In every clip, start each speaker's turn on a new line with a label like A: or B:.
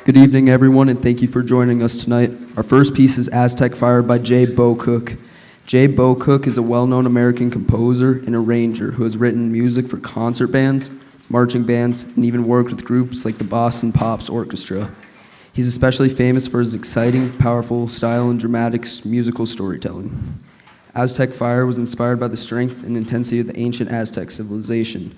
A: Good evening, everyone, and thank you for joining us tonight. Our first piece is Aztec Fire by J. Bo Cook. J. Bo Cook is a well-known American composer and arranger who has written music for concert bands, marching bands, and even worked with groups like the Boston Pops Orchestra. He's especially famous for his exciting, powerful style and dramatic musical storytelling. Aztec Fire was inspired by the strength and intensity of the ancient Aztec civilization.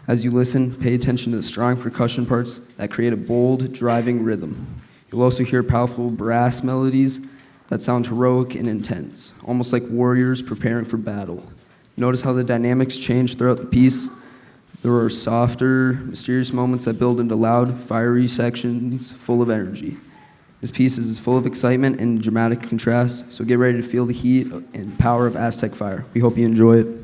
A: As you listen, pay attention to the strong percussion parts that create a bold, driving rhythm. You'll also hear powerful brass melodies that sound heroic and intense, almost like warriors preparing for battle. Notice how the dynamics change throughout the piece. There are softer, mysterious moments that build into loud, fiery sections full of energy. This piece is full of excitement and dramatic contrast, so get ready to feel the heat and power of Aztec Fire. We hope you enjoy it.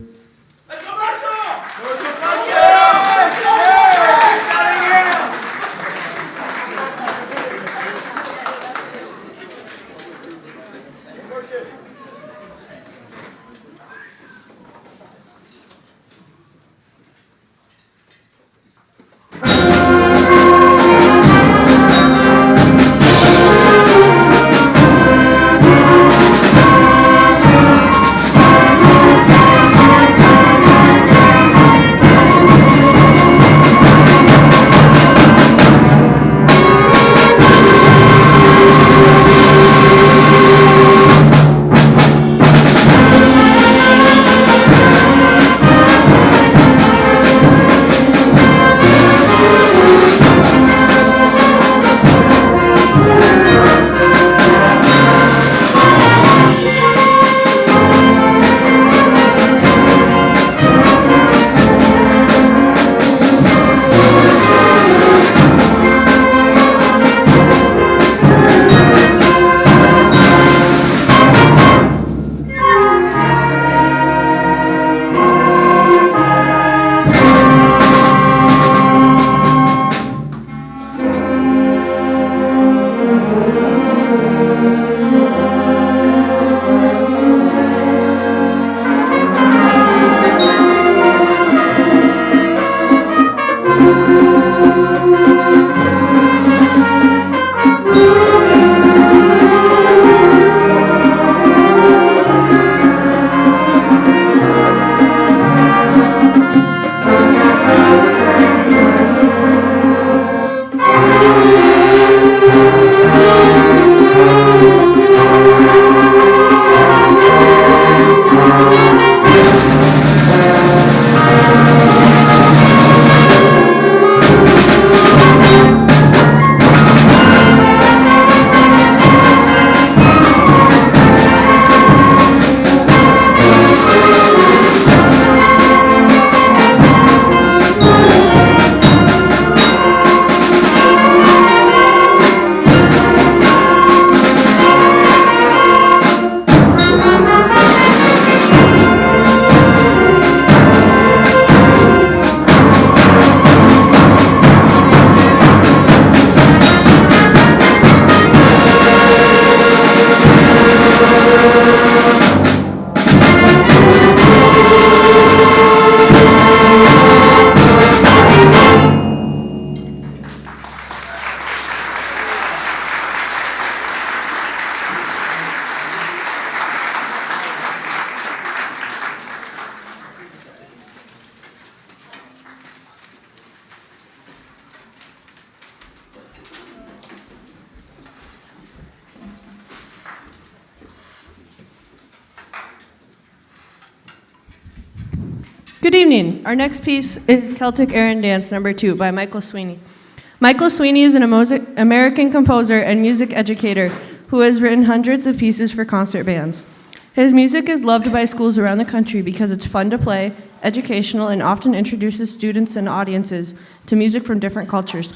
B: Good evening. Our next piece is Celtic Air and Dance No. 2 by Michael Sweeney. Michael Sweeney is an American composer and music educator who has written hundreds of pieces for concert bands. His music is loved by schools around the country because it's fun to play, educational, and often introduces students and audiences to music from different cultures.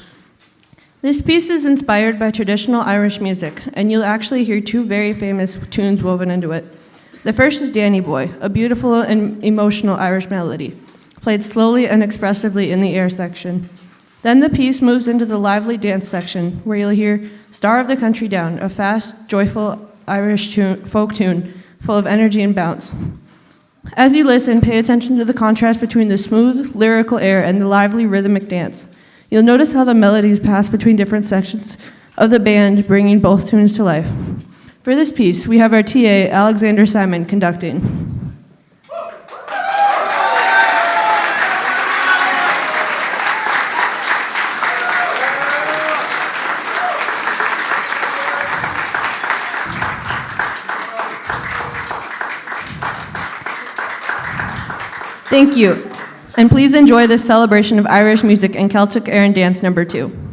B: This piece is inspired by traditional Irish music, and you'll actually hear two very famous tunes woven into it. The first is Danny Boy, a beautiful and emotional Irish melody, played slowly and expressively in the air section. Then the piece moves into the lively dance section, where you'll hear Star of the Country Down, a fast, joyful Irish folk tune full of energy and bounce. As you listen, pay attention to the contrast between the smooth, lyrical air and the lively rhythmic dance. You'll notice how the melodies pass between different sections of the band, bringing both tunes to life. For this piece, we have our TA, Alexander Simon, conducting. Thank you. And please enjoy this celebration of Irish music and Celtic Air and Dance No. 2.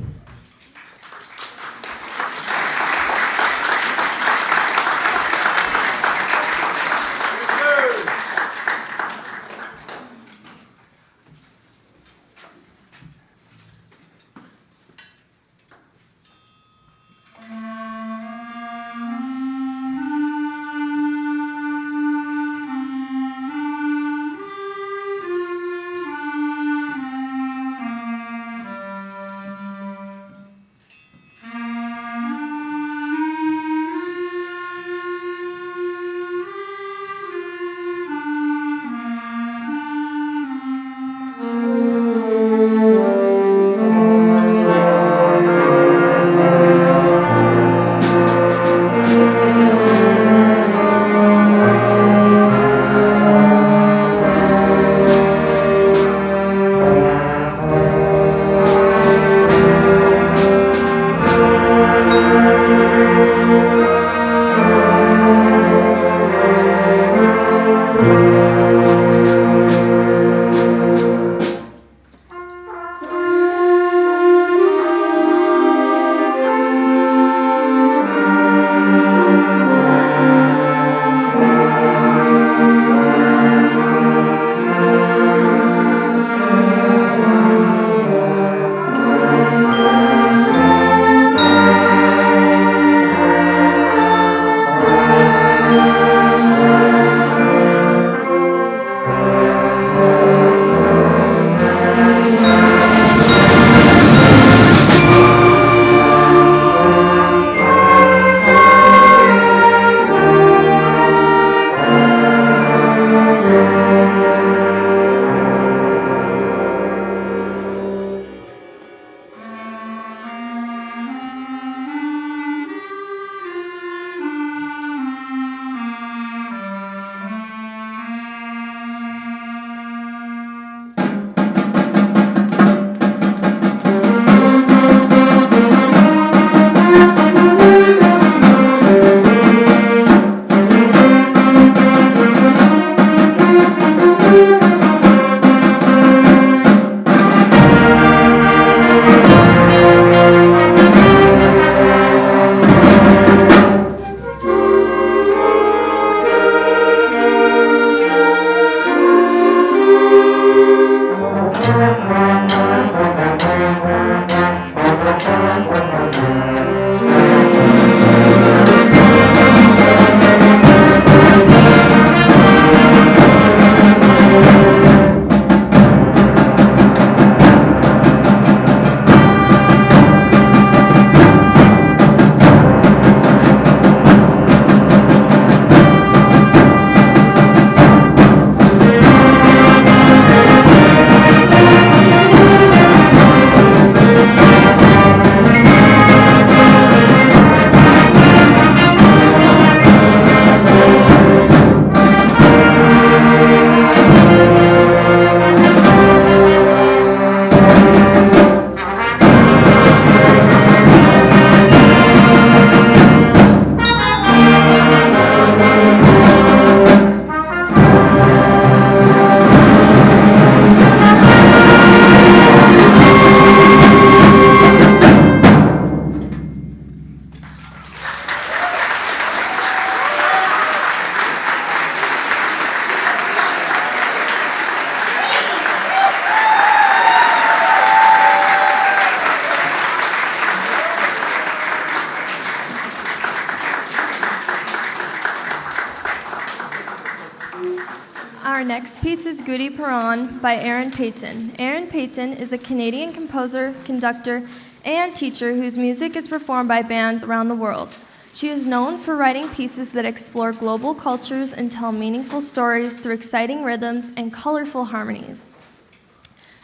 C: Our next piece is Goody Perron by Erin Payton. Erin Payton is a Canadian composer, conductor, and teacher whose music is performed by bands around the world. She is known for writing pieces that explore global cultures and tell meaningful stories through exciting rhythms and colorful harmonies.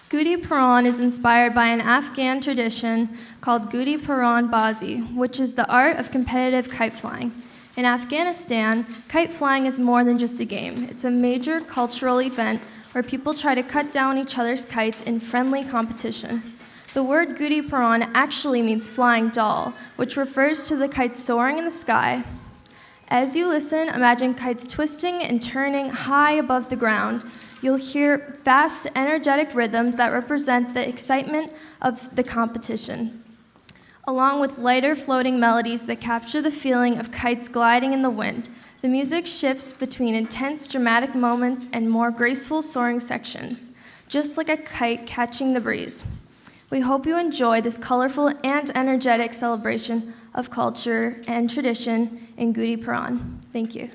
C: Goody Perron is inspired by an Afghan tradition called Goody Perron Bazi, which is the art of competitive kite flying. In Afghanistan, kite flying is more than just a game. It's a major cultural event where people try to cut down each other's kites in friendly competition. The word Goody Perron actually means flying doll, which refers to the kites soaring in the sky. As you listen, imagine kites twisting and turning high above the ground. You'll hear fast, energetic rhythms that represent the excitement of the competition, along with lighter floating melodies that capture the feeling of kites gliding in the wind. The music shifts between intense dramatic moments and more graceful soaring sections, just like a kite catching the breeze. We hope you enjoy this colorful and energetic celebration of culture and tradition in Goody Perron. Thank you.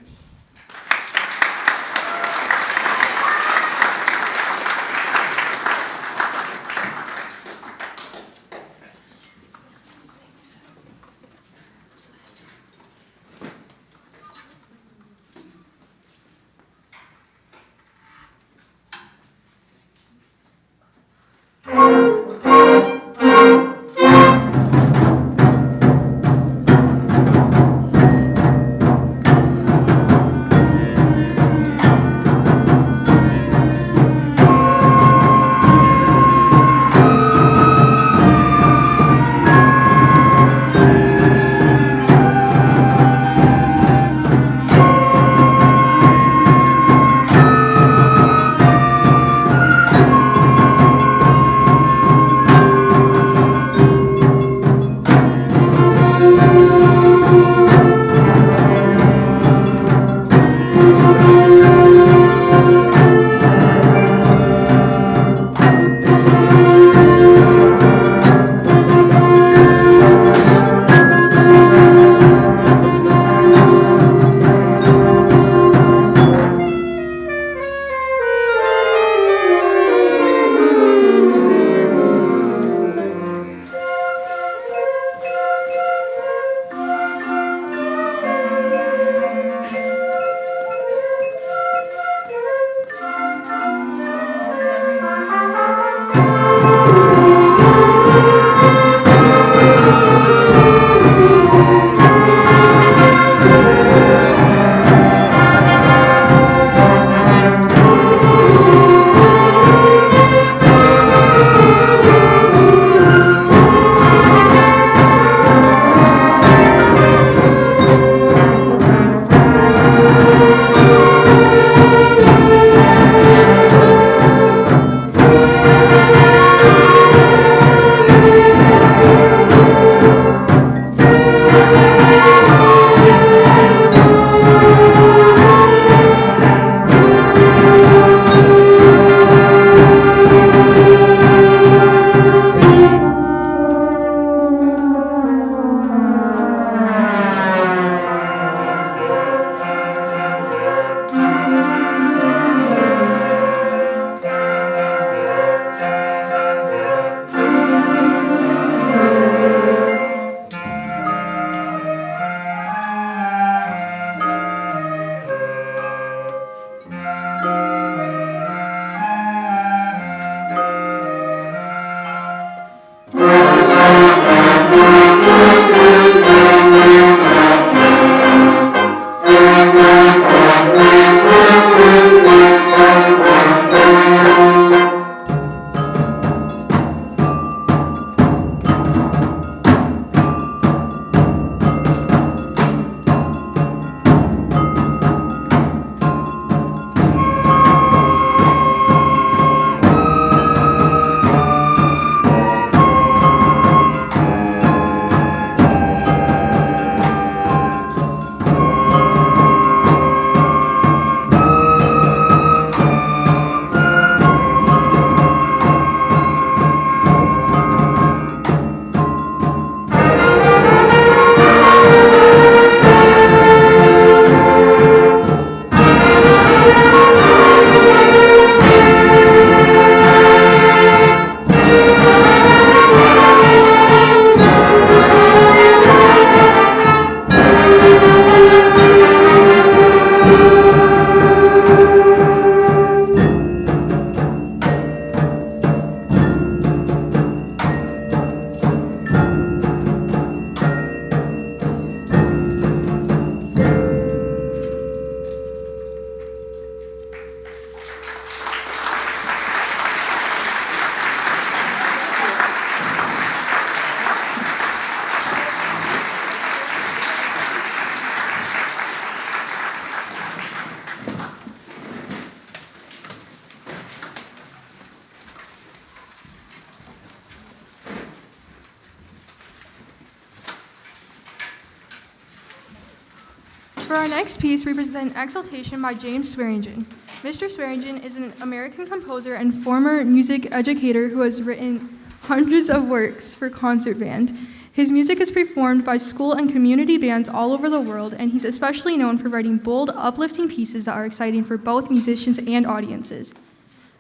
D: For our next piece, we present Exaltation by James Swearingen. Mr. Swearingen is an American composer and former music educator who has written hundreds of works for concert band. His music is performed by school and community bands all over the world, and he's especially known for writing bold, uplifting pieces that are exciting for both musicians and audiences.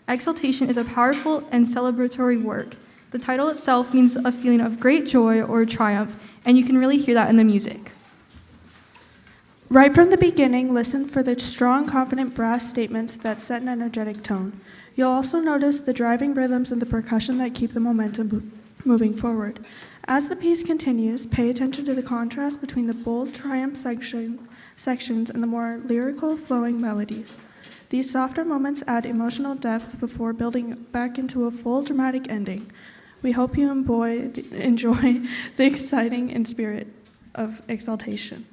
D: Exaltation is a powerful and celebratory work. The title itself means a feeling of great joy or triumph, and you can really hear that in the music.
E: Right from the beginning, listen for the strong, confident brass statements that set an energetic tone. You'll also notice the driving rhythms and the percussion that keep the momentum moving forward. As the piece continues, pay attention to the contrast between the bold triumph sections and the more lyrical, flowing melodies. These softer moments add emotional depth before building back into a full dramatic ending. We hope you enjoy the exciting and spirit of exaltation.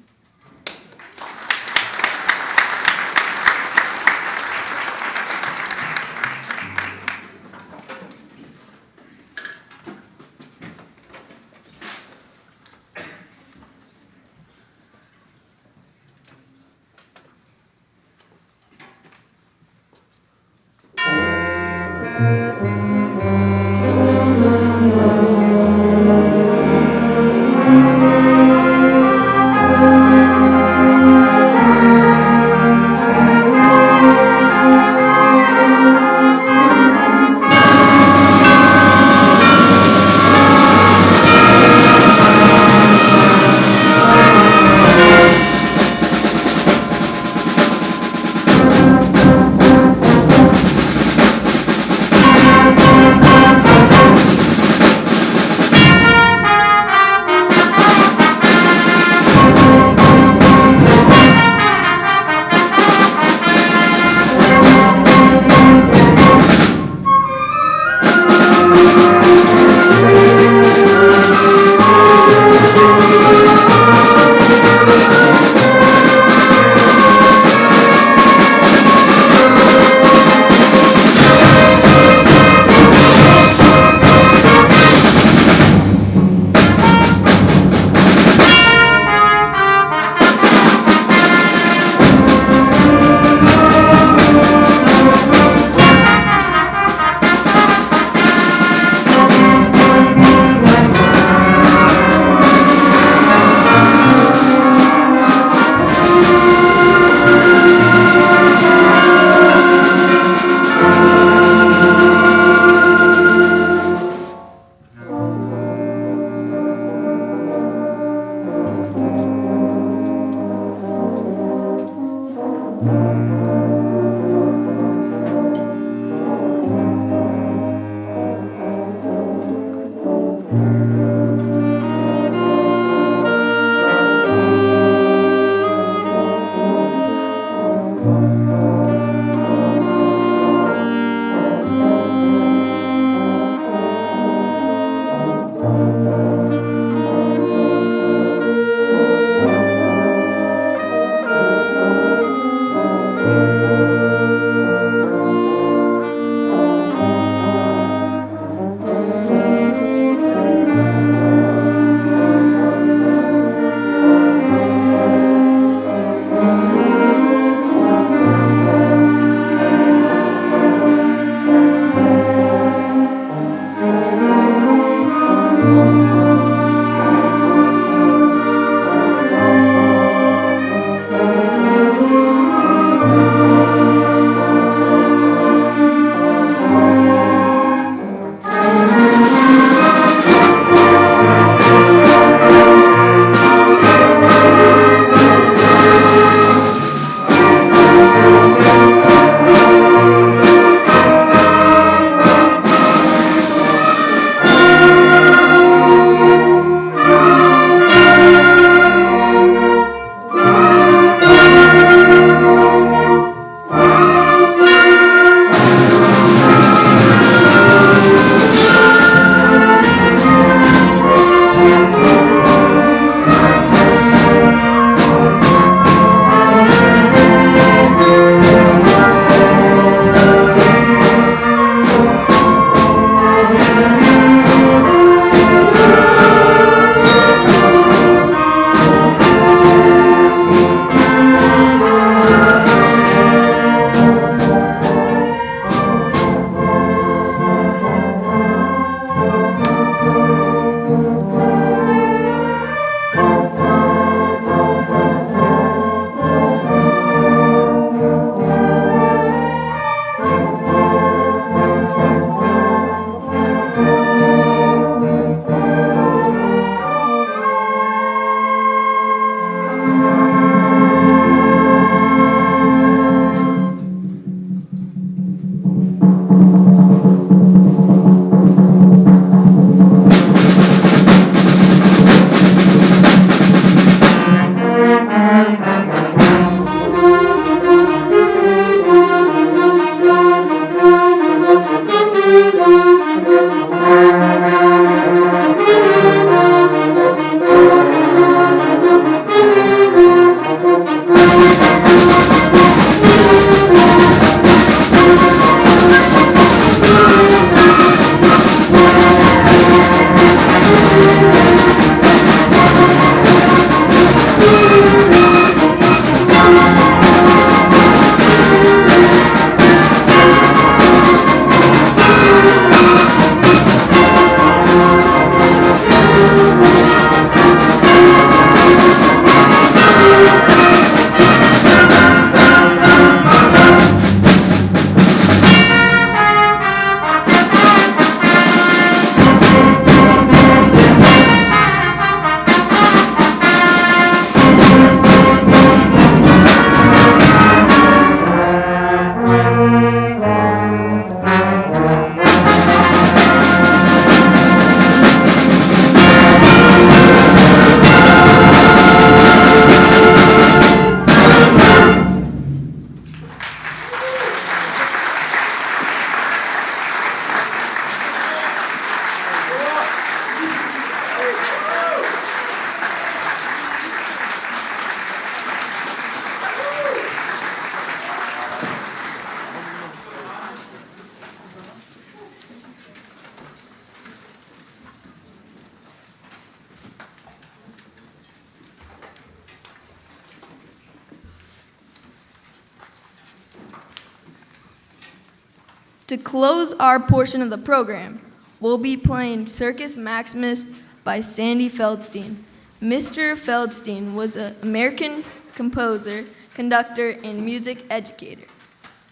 C: To close our portion of the program, we'll be playing Circus Maximus by Sandy Feldstein. Mr. Feldstein was an American composer, conductor, and music educator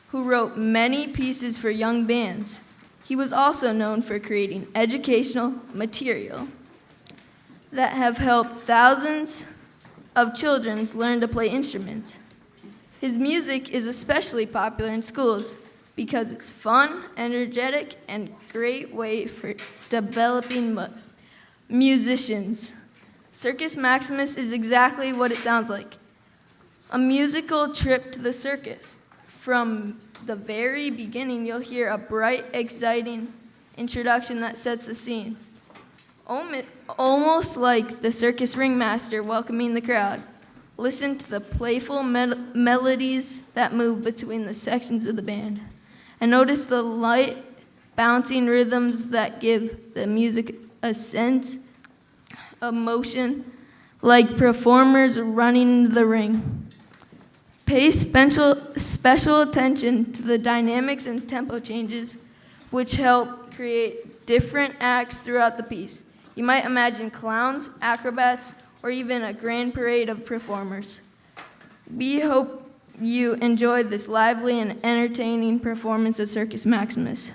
C: who wrote many pieces for young bands. He was also known for creating educational material that have helped thousands of children learn to play instruments. His music is especially popular in schools because it's fun, energetic, and great way for developing musicians. Circus Maximus is exactly what it sounds like, a musical trip to the circus. From the very beginning, you'll hear a bright, exciting introduction that sets the scene, almost like the circus ringmaster welcoming the crowd. Listen to the playful melodies that move between the sections of the band, and notice the light, bouncing rhythms that give the music a sense of motion, like performers running in the ring. Pay special attention to the dynamics and tempo changes, which help create different acts throughout the piece. You might imagine clowns, acrobats, or even a grand parade of performers. We hope you enjoyed this lively and entertaining performance of Circus Maximus.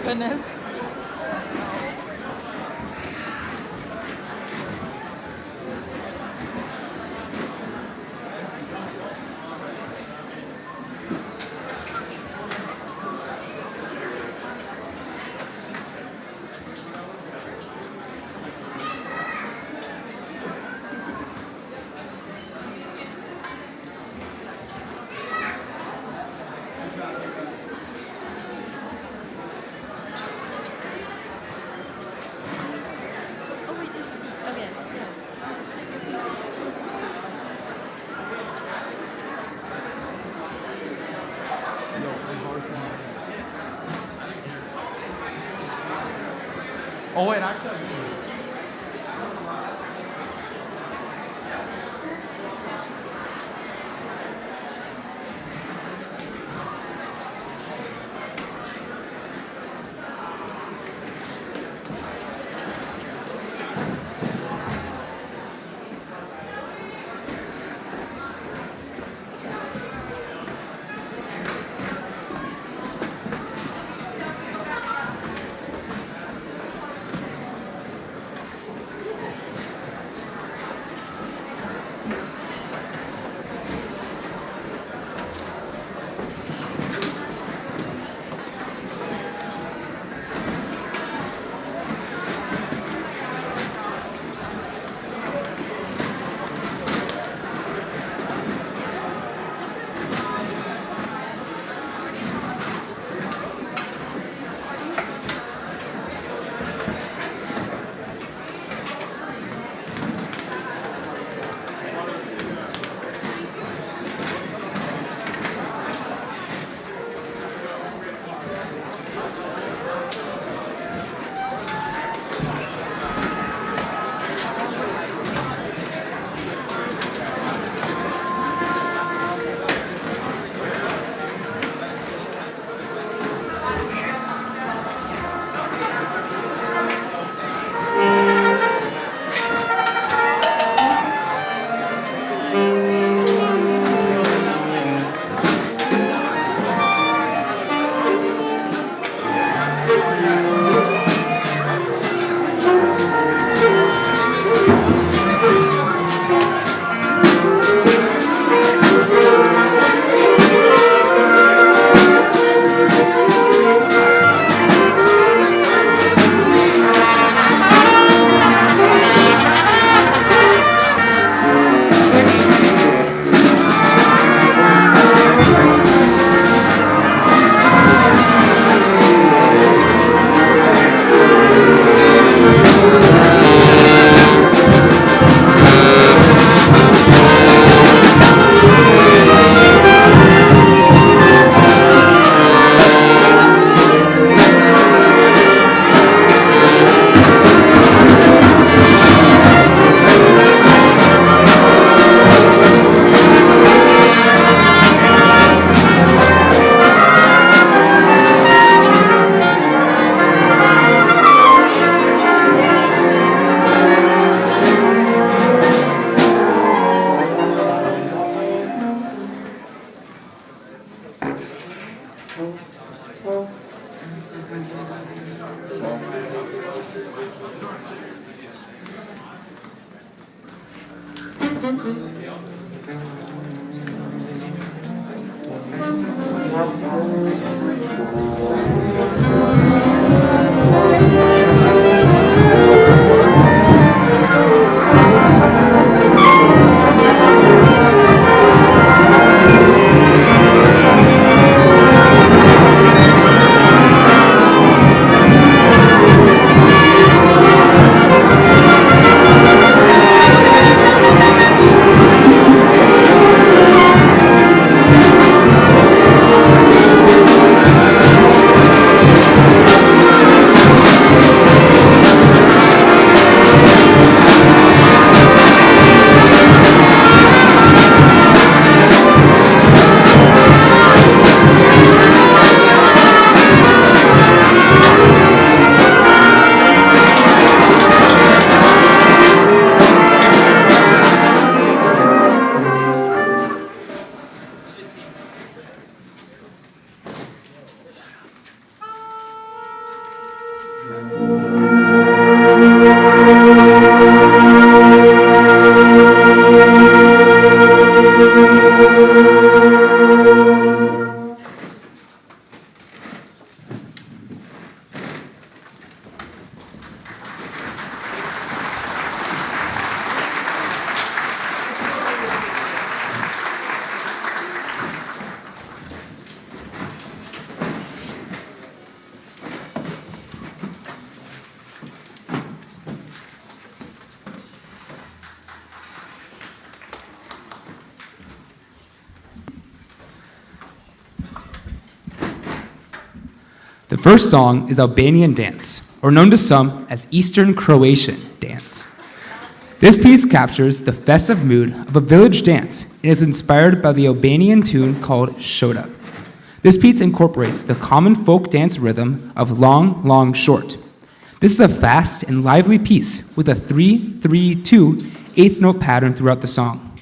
F: Goodness. Oh wait, actually.
G: The first song is Albanian Dance.
F: or known to some as Eastern Croatian dance. This piece captures the festive mood of a village dance and is inspired by the Albanian tune called Shoda. This piece incorporates the common folk dance rhythm of long, long, short. This is a fast and lively piece with a 3-3-2 eighth note pattern throughout the song.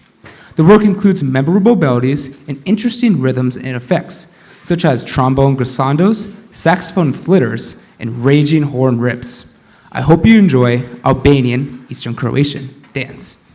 F: The work includes memorable melodies and interesting rhythms and effects, such as trombone glissandos, saxophone flitters, and raging horn rips. I hope you enjoy Albanian Eastern Croatian dance.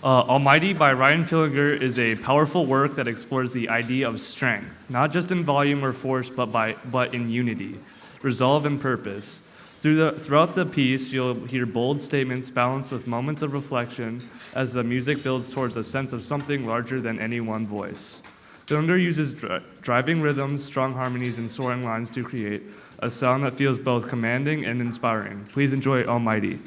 G: Almighty by Ryan Fillinger is a powerful work that explores the idea of strength, not just in volume or force, but in unity, resolve, and purpose. Throughout the piece, you'll hear bold statements balanced with moments of reflection as the music builds towards a sense of something larger than any one voice. Fillinger uses driving rhythms, strong harmonies, and soaring lines to create a sound that feels both commanding and inspiring. Please enjoy Almighty.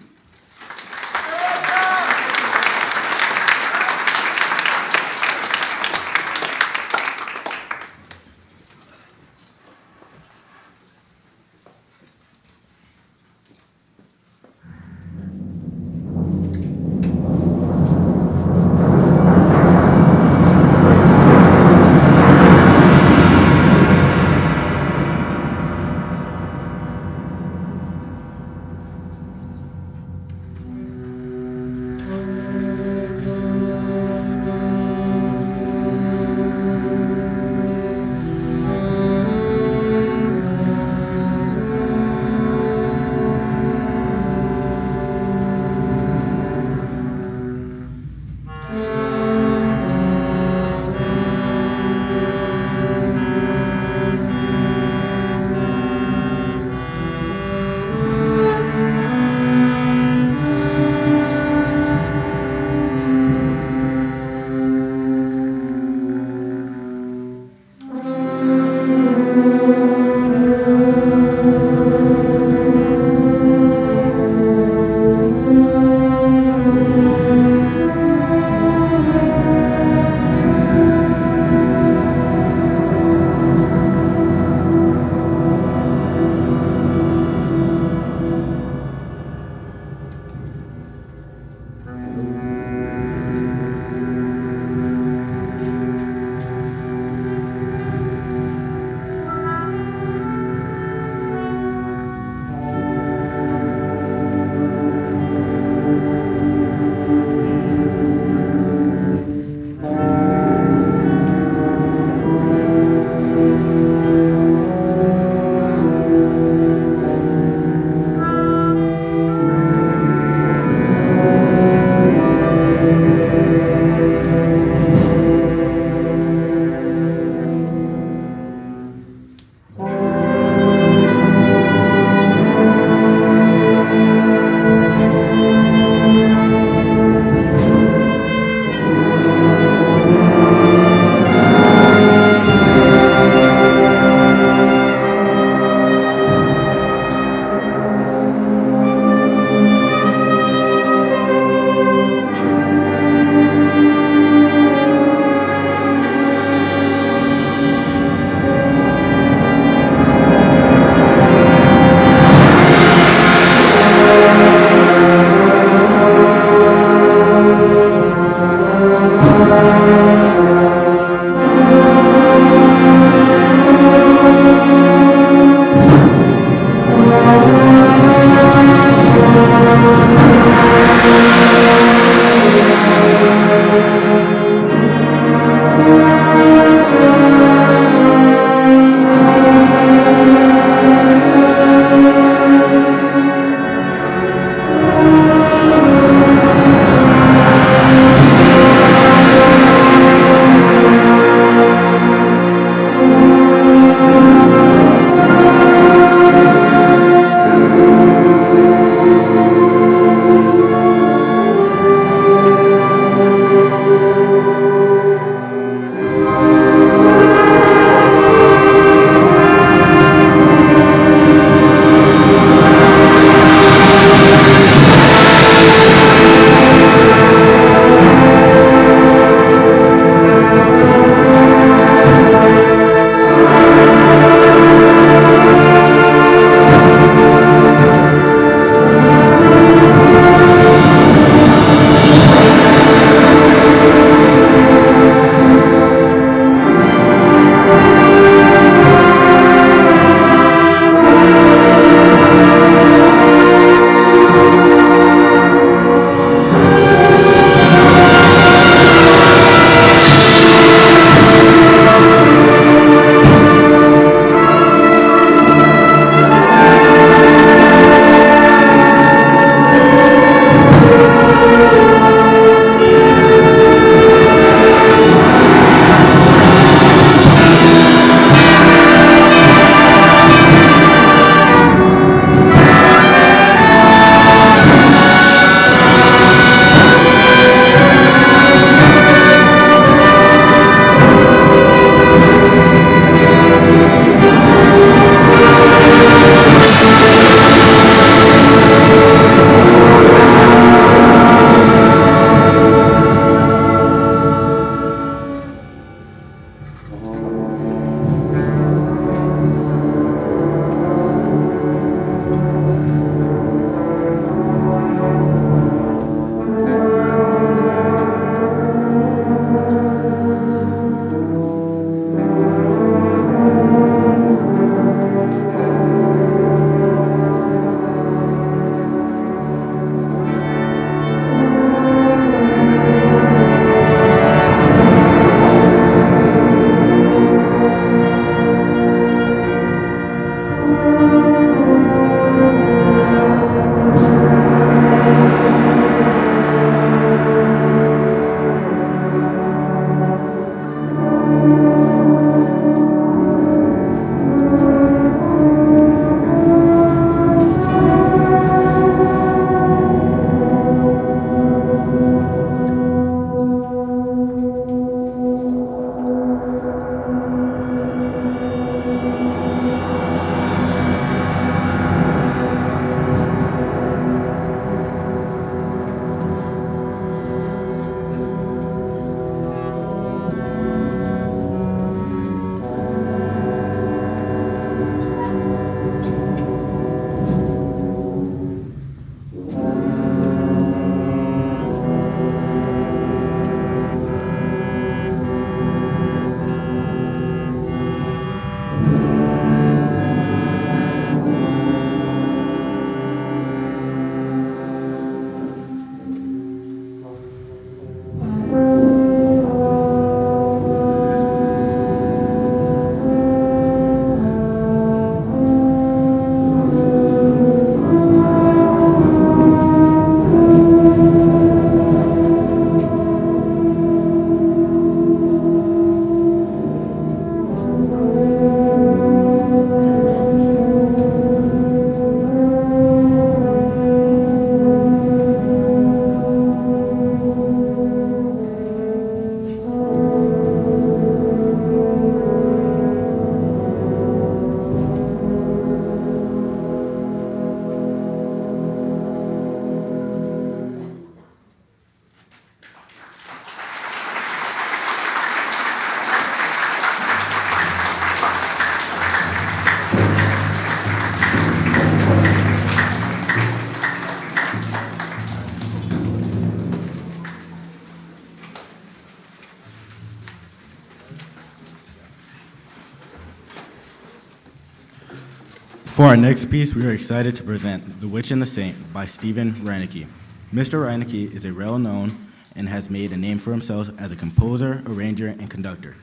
H: For our next piece, we are excited to present The Witch and the Saint by Stephen Reinecke. Mr. Reinecke is a well-known and has made a name for himself as a composer, arranger, and conductor.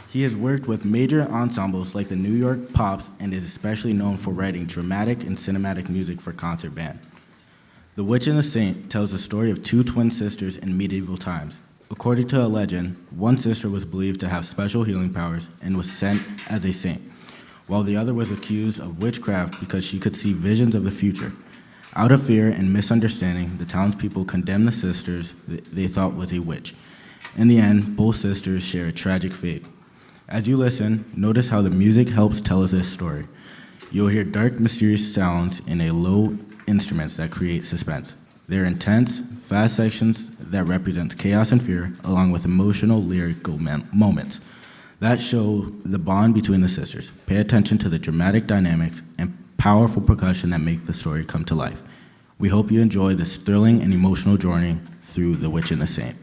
H: He has worked with major ensembles like the New York Pops and is especially known for writing dramatic and cinematic music for concert band. The Witch and the Saint tells the story of two twin sisters in medieval times. According to a legend, one sister was believed to have special healing powers and was sent as a saint, while the other was accused of witchcraft because she could see visions of the future. Out of fear and misunderstanding, the townspeople condemned the sisters they thought was a witch. In the end, both sisters share a tragic fate. As you listen, notice how the music helps tell us this story. You'll hear dark, mysterious sounds in a low instruments that create suspense. They're intense, fast sections that represent chaos and fear, along with emotional, lyrical moments that show the bond between the sisters. Pay attention to the dramatic dynamics and powerful percussion that make the story come to life. We hope you enjoy this thrilling and emotional journey through The Witch and the Saint.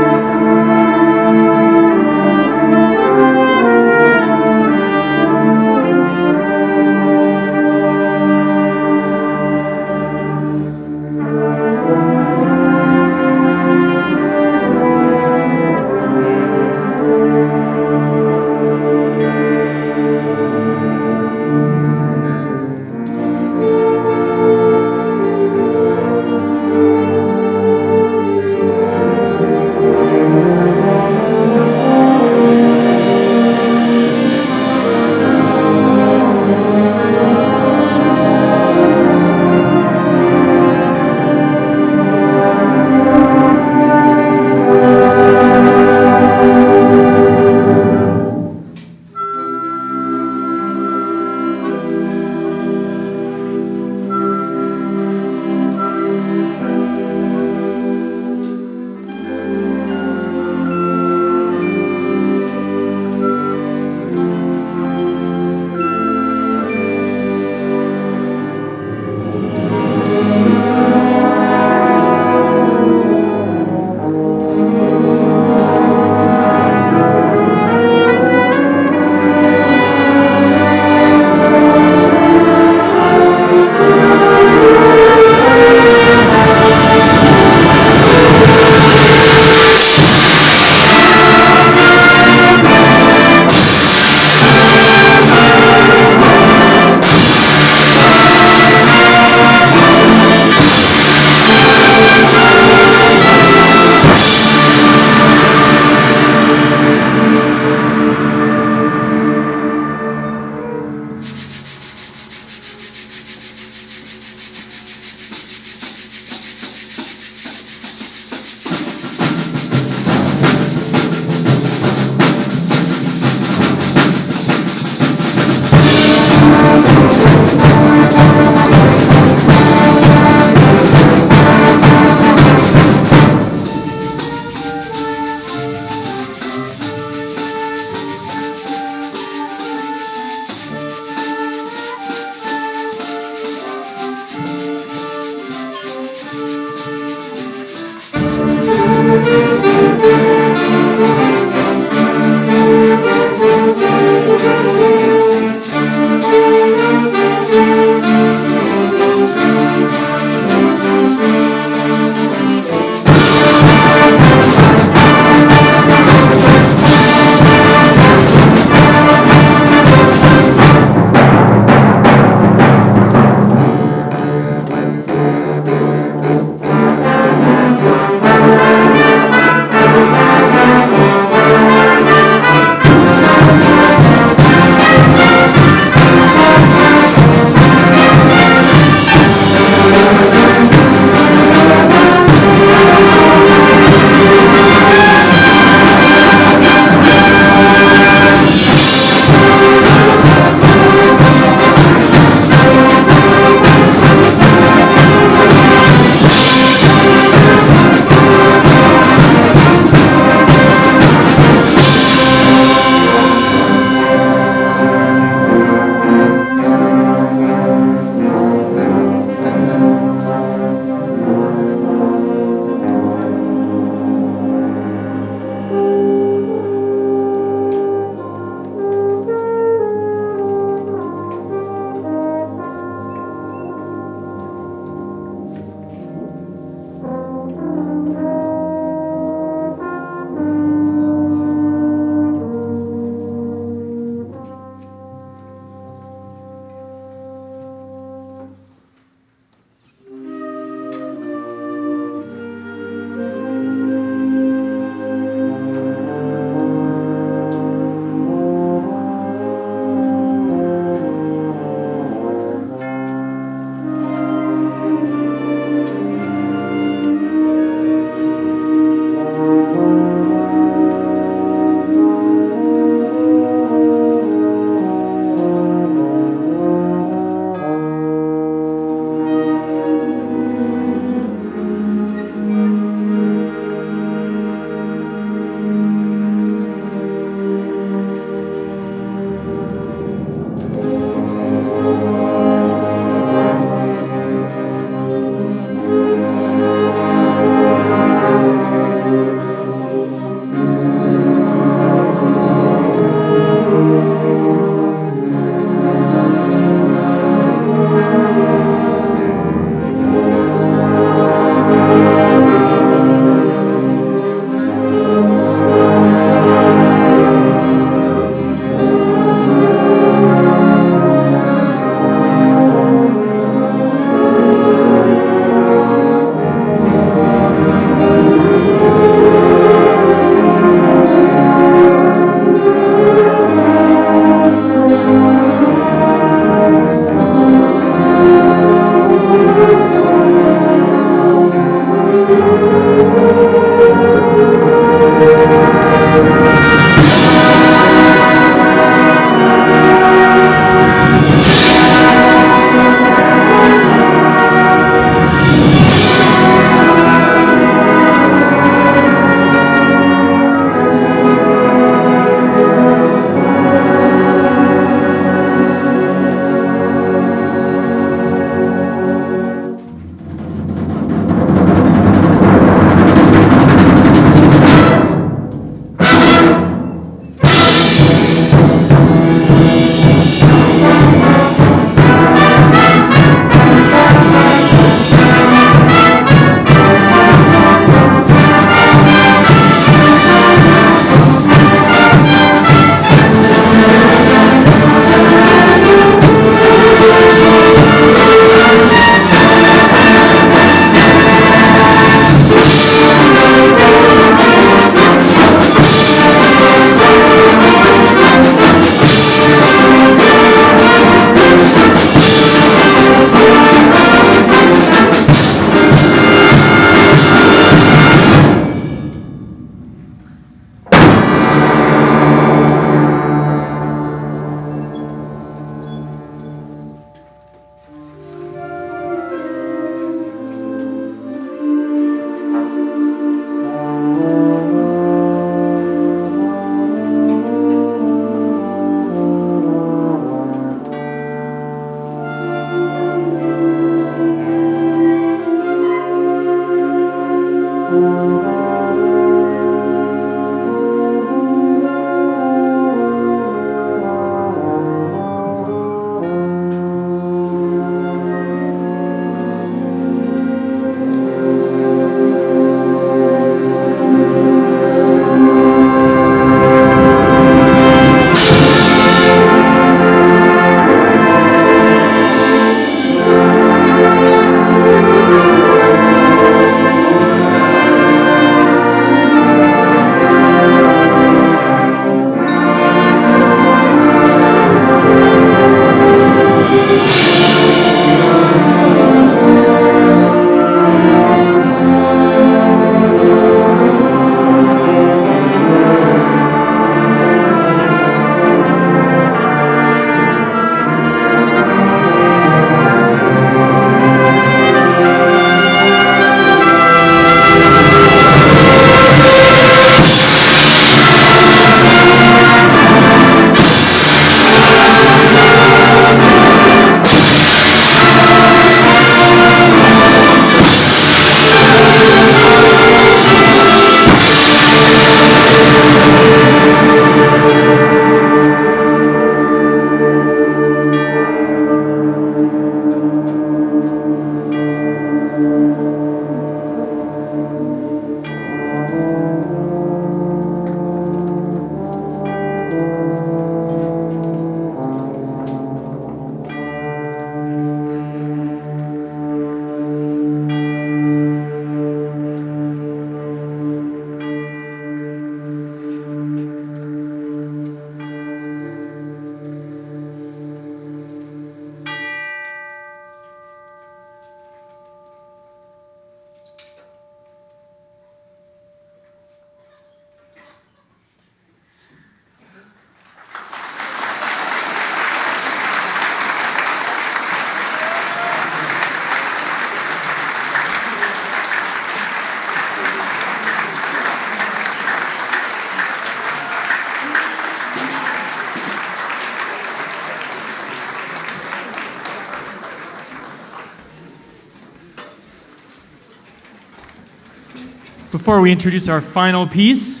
I: Before we introduce our final piece,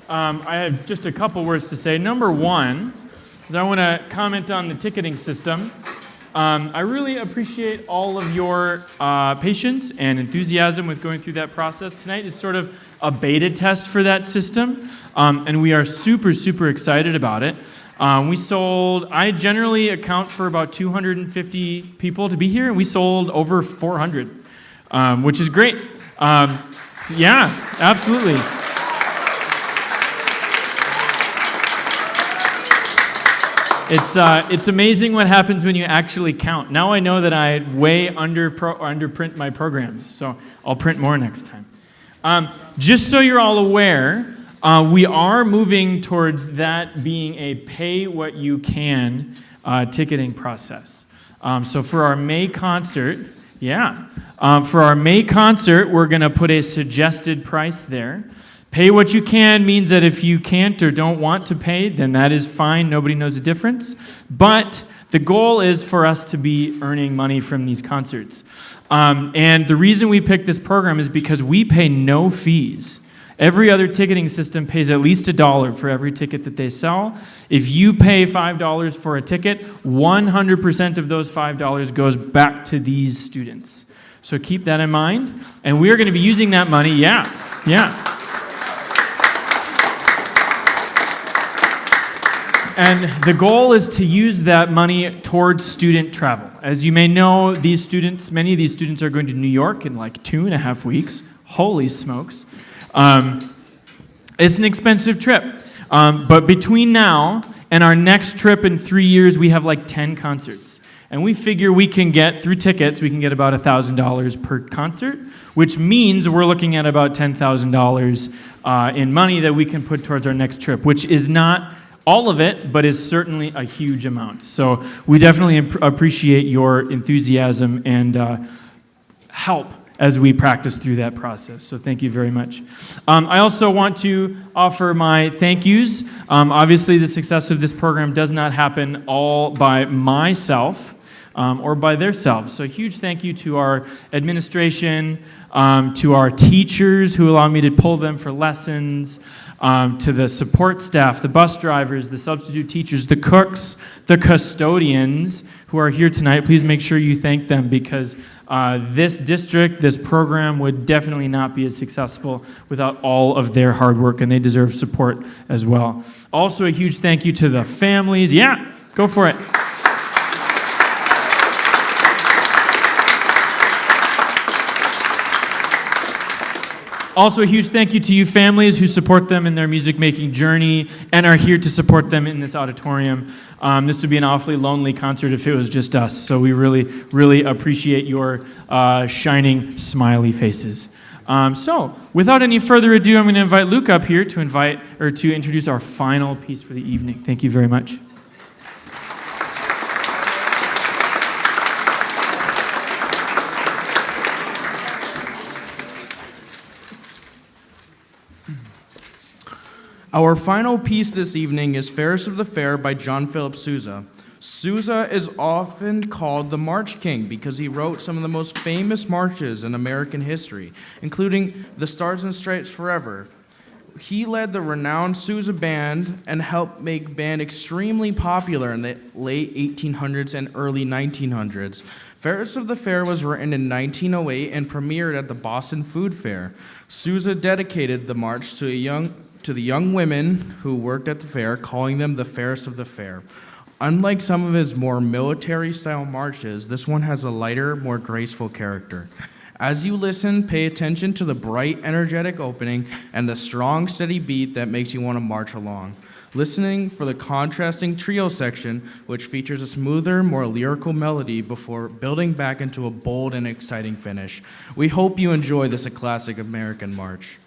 I: I have just a couple words to say. Number one is I want to comment on the ticketing system. I really appreciate all of your patience and enthusiasm with going through that process. Tonight is sort of a beta test for that system, and we are super, super excited about it. I generally account for about 250 people to be here, and we sold over 400, which is great. Yeah, absolutely. It's amazing what happens when you actually count. Now I know that I way underprint my programs, so I'll print more next time. Just so you're all aware, we are moving towards that being a pay-what-you-can ticketing process. So for our May concert, we're going to put a suggested price there. Pay what you can means that if you can't or don't want to pay, then that is fine. Nobody knows the difference. But the goal is for us to be earning money from these concerts. And the reason we picked this program is because we pay no fees. Every other ticketing system pays at least $1 for every ticket that they sell. If you pay $5 for a ticket, 100% of those $5 goes back to these students. So keep that in mind. And we're going to be using that money, yeah. And the goal is to use that money towards student travel. As you may know, many of these students are going to New York in like 2.5 weeks. Holy smokes. It's an expensive trip. But between now and our next trip in 3 years, we have like 10 concerts. And we figure we can get, through tickets, we can get about $1,000 per concert, which means we're looking at about $10,000 in money that we can put towards our next trip, which is not all of it, but is certainly a huge amount. So we definitely appreciate your enthusiasm and help as we practice through that process. So thank you very much. I also want to offer my thank yous. Obviously, the success of this program does not happen all by myself or by their selves. So a huge thank you to our administration, to our teachers who allow me to pull them for lessons, to the support staff, the bus drivers, the substitute teachers, the cooks, the custodians who are here tonight. Please make sure you thank them because this district, this program would definitely not be as successful without all of their hard work, and they deserve support as well. Also, a huge thank you to the families. Yeah, go for it. Also, a huge thank you to you families who support them in their music-making journey and are here to support them in this auditorium. This would be an awfully lonely concert if it was just us, so we really, really appreciate your shining, smiley faces. So, without any further ado, I'm going to invite Luke up here to introduce our final piece for the evening. Thank you very much.
J: Our final piece this evening is Fairest of the Fair by John Philip Sousa. Sousa is often called the March King because he wrote some of the most famous marches in American history, including the Stars and Stripes Forever. He led the renowned Sousa Band and helped make band extremely popular in the late 1800s and early 1900s. Fairest of the Fair was written in 1908 and premiered at the Boston Food Fair. Sousa dedicated the march to the young women who worked at the fair, calling them the fairest of the fair. Unlike some of his more military-style marches, this one has a lighter, more graceful character. As you listen, pay attention to the bright, energetic opening and the strong, steady beat that makes you want to march along. Listening for the contrasting trio section, which features a smoother, more lyrical melody before building back into a bold and exciting finish. We hope you enjoy this classic American march.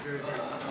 G: Very good.